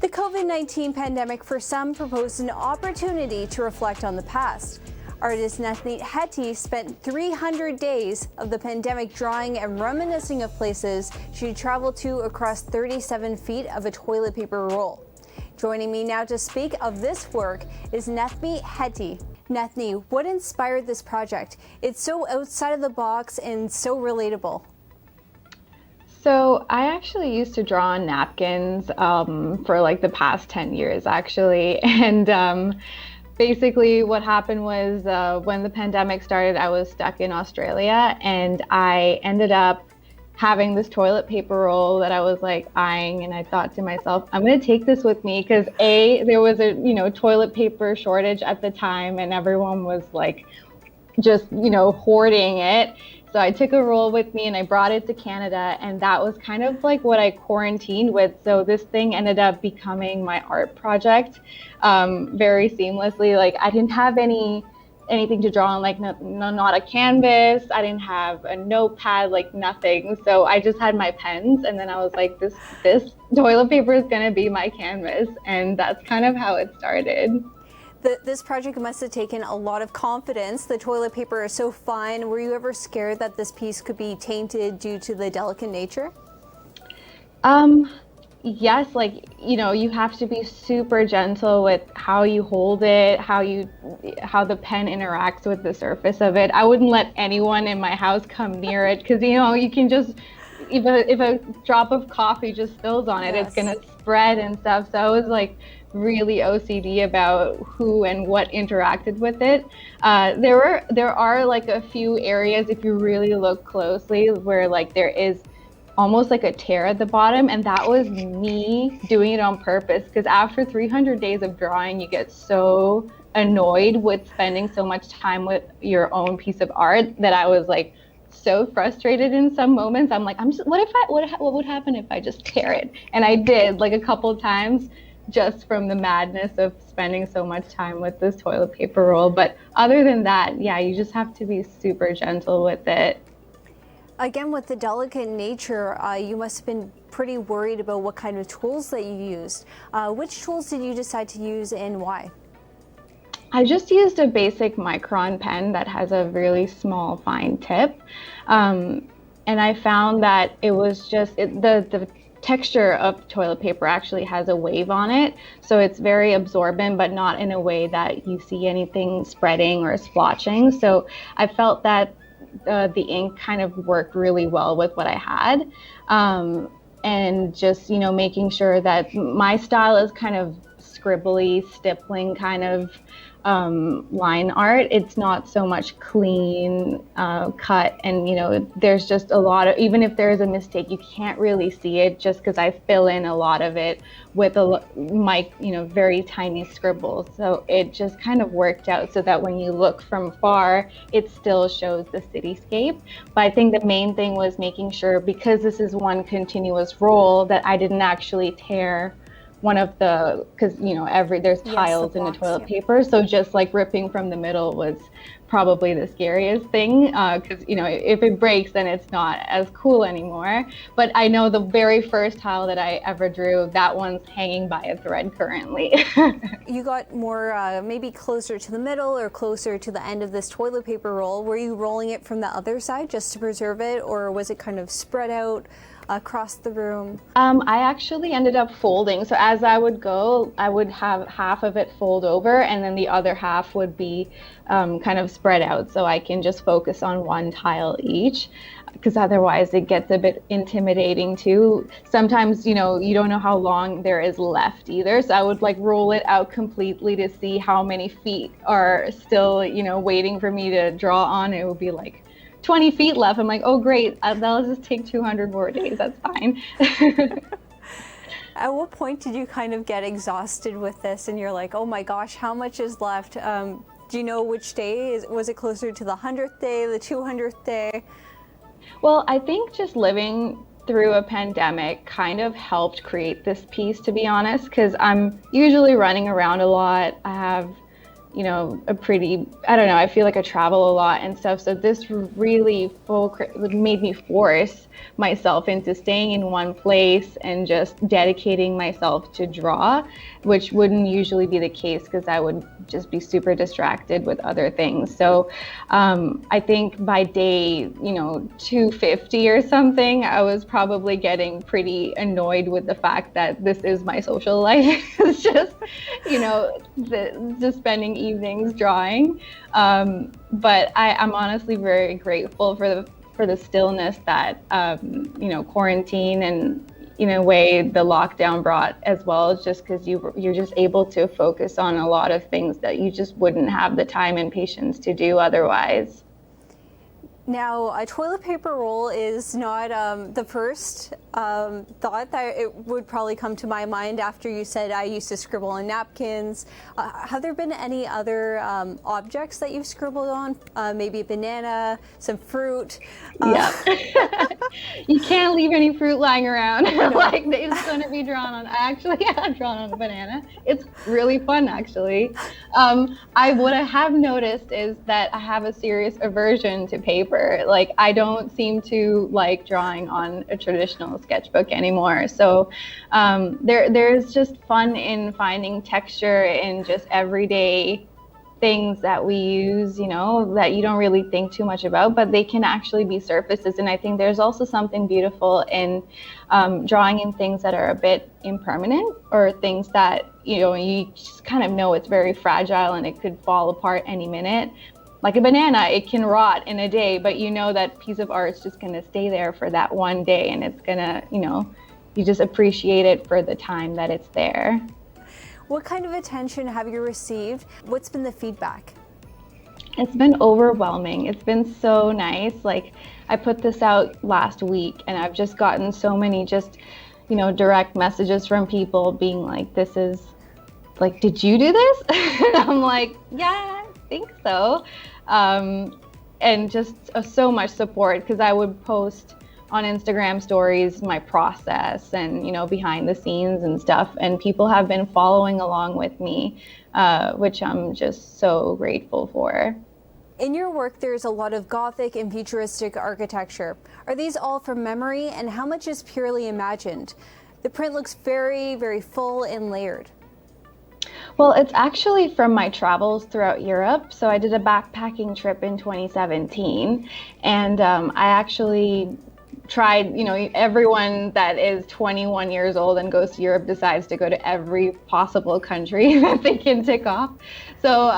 The COVID-19 pandemic for some proposed an opportunity to reflect on the past. Artist Nethmie Hetti spent 300 days of the pandemic drawing and reminiscing of places she traveled to across 37 feet of a toilet paper roll. Joining me now to speak of this work is Nethmie Hetti. Nethmie, what inspired this project? It's so outside of the box and so relatable. So I actually used to draw on napkins for like the past 10 years actually. And basically what happened was when the pandemic started, I was stuck in Australia and I ended up having this toilet paper roll that I was like eyeing, and I thought to myself, I'm going to take this with me because there was a toilet paper shortage at the time and everyone was like just hoarding it. So I took a roll with me and I brought it to Canada, and that was kind of like what I quarantined with. So this thing ended up becoming my art project very seamlessly. Like I didn't have anything to draw on, like not a canvas. I didn't have a notepad, like nothing. So I just had my pens, and then I was like, this toilet paper is gonna be my canvas, and that's kind of how it started. This project must have taken a lot of confidence. The toilet paper is so fine. Were you ever scared that this piece could be tainted due to the delicate nature? Yes, you have to be super gentle with how you hold it, how the pen interacts with the surface of it. I wouldn't let anyone in my house come near it because you can just, if a drop of coffee just spills on it, Yes. It's gonna spread and stuff. So I was like really OCD about who and what interacted with it. There are like a few areas, if you really look closely, where like there is almost like a tear at the bottom, and that was me doing it on purpose because after 300 days of drawing, you get so annoyed with spending so much time with your own piece of art that I was like so frustrated in some moments. I'm like, what would happen if I just tear it? And I did like a couple of times just from the madness of spending so much time with this toilet paper roll. But other than that, yeah, you just have to be super gentle with it. Again, with the delicate nature, you must have been pretty worried about what kind of tools that you used. Which tools did you decide to use and why? I just used a basic micron pen that has a really small, fine tip. And I found that it was just, the texture of toilet paper actually has a wave on it. So it's very absorbent, but not in a way that you see anything spreading or splotching. So I felt that the ink kind of worked really well with what I had. And just, making sure that my style is kind of scribbly, stippling kind of line art. It's not so much clean cut, and there's just a lot of, even if there's a mistake, you can't really see it just because I fill in a lot of it with very tiny scribbles. So it just kind of worked out so that when you look from far, it still shows the cityscape. But I think the main thing was making sure, because this is one continuous roll, that I didn't actually tear one of the, because there's tiles in the toilet paper, so just like ripping from the middle was probably the scariest thing, because if it breaks, then it's not as cool anymore. But I know the very first tile that I ever drew, that one's hanging by a thread currently. You got more maybe closer to the middle or closer to the end of this toilet paper roll. Were you rolling it from the other side just to preserve it, or was it kind of spread out across the room? I actually ended up folding. So as I would go, I would have half of it fold over, and then the other half would be kind of spread out, so I can just focus on one tile each, because otherwise it gets a bit intimidating too. Sometimes, you don't know how long there is left either. So I would like roll it out completely to see how many feet are still, waiting for me to draw on. It would be like 20 feet left. I'm like, oh great, that'll just take 200 more days, that's fine. At what point did you kind of get exhausted with this and you're like, oh my gosh, how much is left? Do you know which day? Was it closer to the 100th day, the 200th day? Well, I think just living through a pandemic kind of helped create this piece, to be honest, because I'm usually running around a lot. I have a pretty, I don't know, I feel like I travel a lot and stuff. So this really made me force myself into staying in one place and just dedicating myself to draw, which wouldn't usually be the case because I would just be super distracted with other things. So I think by day, 250 or something, I was probably getting pretty annoyed with the fact that this is my social life. It's just, just spending evenings drawing. But I'm honestly very grateful for the stillness that quarantine and in a way the lockdown brought as well, just because you're just able to focus on a lot of things that you just wouldn't have the time and patience to do otherwise. Now, a toilet paper roll is not the first thought that it would probably come to my mind after you said I used to scribble on napkins. Have there been any other objects that you've scribbled on? Maybe a banana, some fruit? Yeah. You can't leave any fruit lying around. No. Like, it's going to be drawn on. I actually have drawn on a banana. It's really fun, actually. What I have noticed is that I have a serious aversion to paper. Like, I don't seem to like drawing on a traditional sketchbook anymore. So there's just fun in finding texture in just everyday things that we use, that you don't really think too much about, but they can actually be surfaces. And I think there's also something beautiful in drawing in things that are a bit impermanent, or things that, you just kind of know it's very fragile and it could fall apart any minute. Like a banana, it can rot in a day, but that piece of art is just going to stay there for that one day, and it's going to, you just appreciate it for the time that it's there. What kind of attention have you received? What's been the feedback? It's been overwhelming. It's been so nice. Like, I put this out last week and I've just gotten so many just, direct messages from people being like, this is like, did you do this? And I'm like, yeah, I think so. And just so much support, because I would post on Instagram stories my process and behind the scenes and stuff, and people have been following along with me, which I'm just so grateful for. In your work, there's a lot of Gothic and futuristic architecture. Are these all from memory, and how much is purely imagined? The print looks very, very full and layered. Well, it's actually from my travels throughout Europe. So I did a backpacking trip in 2017, and I actually tried, everyone that is 21 years old and goes to Europe decides to go to every possible country that they can tick off. So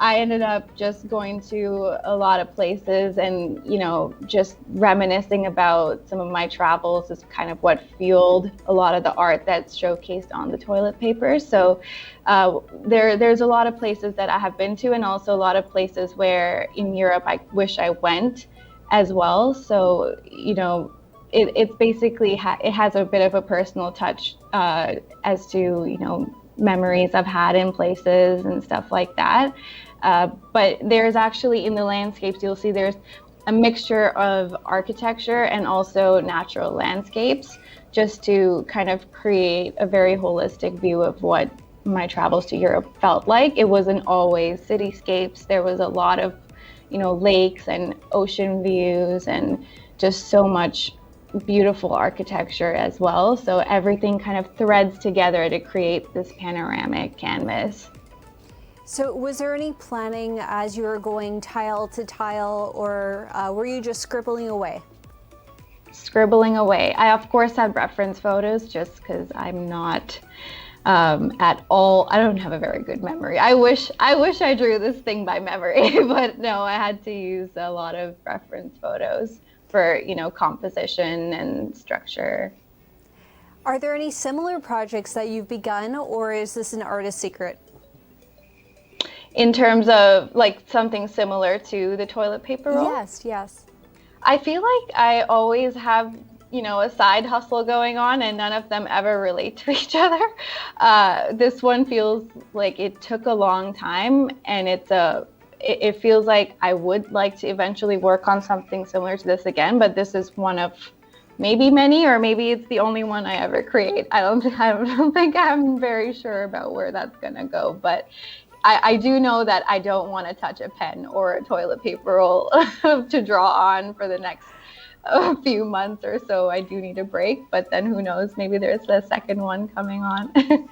I ended up just going to a lot of places and, just reminiscing about some of my travels is kind of what fueled a lot of the art that's showcased on the toilet paper. So there's a lot of places that I have been to, and also a lot of places where in Europe I wish I went as well. So, it's basically, it has a bit of a personal touch as to, memories I've had in places and stuff like that. But there's actually, in the landscapes, you'll see there's a mixture of architecture and also natural landscapes, just to kind of create a very holistic view of what my travels to Europe felt like. It wasn't always cityscapes. There was a lot of, lakes and ocean views and just so much beautiful architecture as well. So everything kind of threads together to create this panoramic canvas. So was there any planning as you were going tile to tile, or were you just scribbling away? Scribbling away. I, of course, had reference photos just because I'm not at all, I don't have a very good memory. I wish I drew this thing by memory, but no, I had to use a lot of reference photos for, composition and structure. Are there any similar projects that you've begun, or is this an artist secret? In terms of like something similar to the toilet paper roll? Yes. I feel like I always have, a side hustle going on, and none of them ever relate to each other. This one feels like it took a long time, and it feels like I would like to eventually work on something similar to this again, but this is one of maybe many, or maybe it's the only one I ever create. I don't think I'm very sure about where that's gonna go, but I do know that I don't want to touch a pen or a toilet paper roll to draw on for the next few months or so. I do need a break, but then who knows, maybe there's the second one coming on.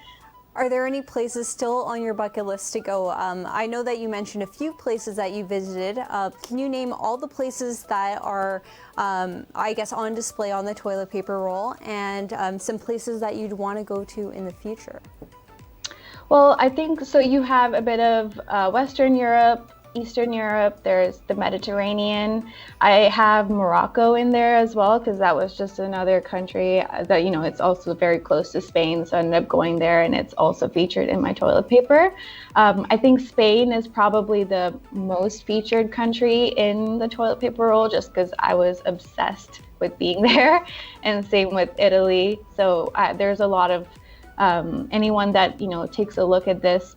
Are there any places still on your bucket list to go? I know that you mentioned a few places that you visited. Can you name all the places that are, I guess, on display on the toilet paper roll, and some places that you'd want to go to in the future? Well, I think so. You have a bit of Western Europe, Eastern Europe, there's the Mediterranean. I have Morocco in there as well, because that was just another country that, you know, it's also very close to Spain. So I ended up going there, and it's also featured in my toilet paper. I think Spain is probably the most featured country in the toilet paper roll, just because I was obsessed with being there, and same with Italy. So there's a lot of anyone that, you know, takes a look at this,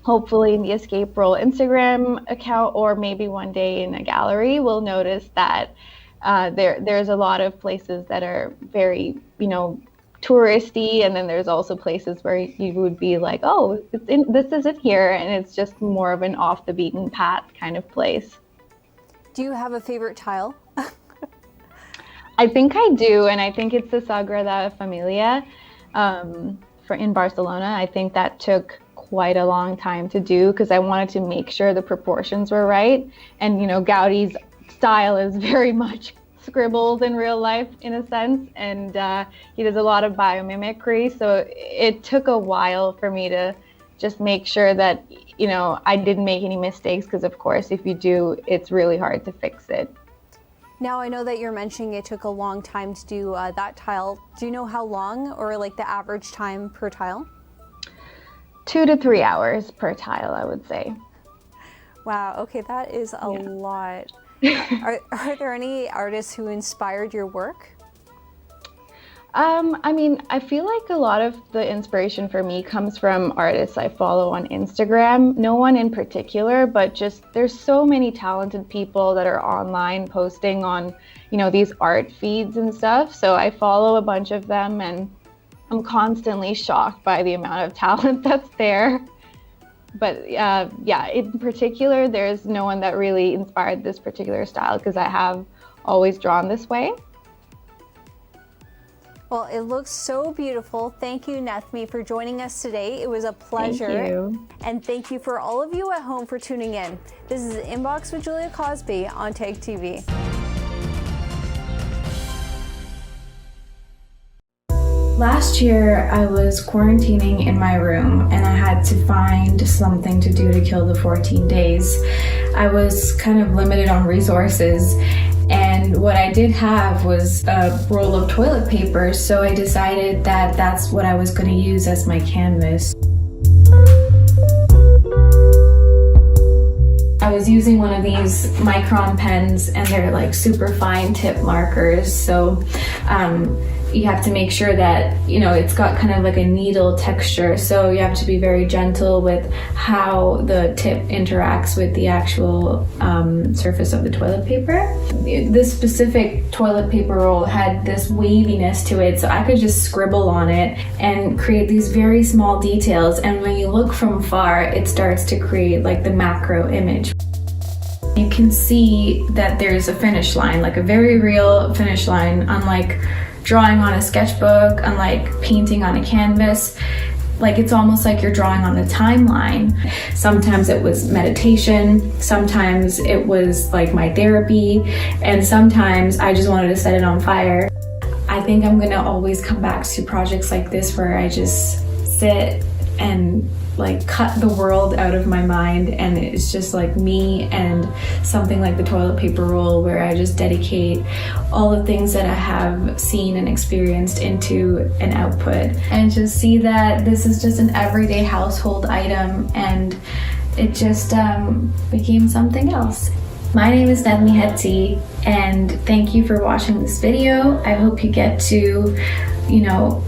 hopefully in the Escape Roll Instagram account, or maybe one day in a gallery, will notice that there's a lot of places that are very, you know, touristy, and then there's also places where you would be like, oh, this isn't here, and it's just more of an off the beaten path kind of place. Do you have a favorite tile? I think I do, and I think it's the Sagrada Familia in Barcelona. I think that took quite a long time to do, because I wanted to make sure the proportions were right. And, you know, Gaudi's style is very much scribbles in real life, in a sense, and he does a lot of biomimicry. So it took a while for me to just make sure that, you know, I didn't make any mistakes, because of course, if you do, it's really hard to fix it. Now, I know that you're mentioning it took a long time to do that tile. Do you know how long, or like the average time per tile? 2 to 3 hours per tile, I would say. Wow, okay, that is a lot. Are there any artists who inspired your work? I mean, I feel like a lot of the inspiration for me comes from artists I follow on Instagram. No one in particular, but just there's so many talented people that are online posting on, you know, these art feeds and stuff. So I follow a bunch of them, and I'm constantly shocked by the amount of talent that's there. But yeah, in particular, there's no one that really inspired this particular style, because I have always drawn this way. Well, it looks so beautiful. Thank you, Nethmie, for joining us today. It was a pleasure. Thank you. And thank you for all of you at home for tuning in. This is Inbox with Julia Cosby on TAG TV. Last year, I was quarantining in my room, and I had to find something to do to kill the 14 days. I was kind of limited on resources, and what I did have was a roll of toilet paper, so I decided that that's what I was going to use as my canvas. I was using one of these micron pens, and they're like super fine tip markers, so you have to make sure that, you know, it's got kind of like a needle texture, so you have to be very gentle with how the tip interacts with the actual surface of the toilet paper. This specific toilet paper roll had this waviness to it, so I could just scribble on it and create these very small details, and when you look from far, it starts to create like the macro image. You can see that there's a finish line, like a very real finish line, unlike drawing on a sketchbook, unlike painting on a canvas. Like, it's almost like you're drawing on a timeline. Sometimes it was meditation, sometimes it was like my therapy, and sometimes I just wanted to set it on fire. I think I'm gonna always come back to projects like this where I just sit and like cut the world out of my mind, and it's just like me and something like the toilet paper roll, where I just dedicate all the things that I have seen and experienced into an output, and just see that this is just an everyday household item, and it just became something else. My name is Nethmie Hetti, and thank you for watching this video. I hope you get to, you know,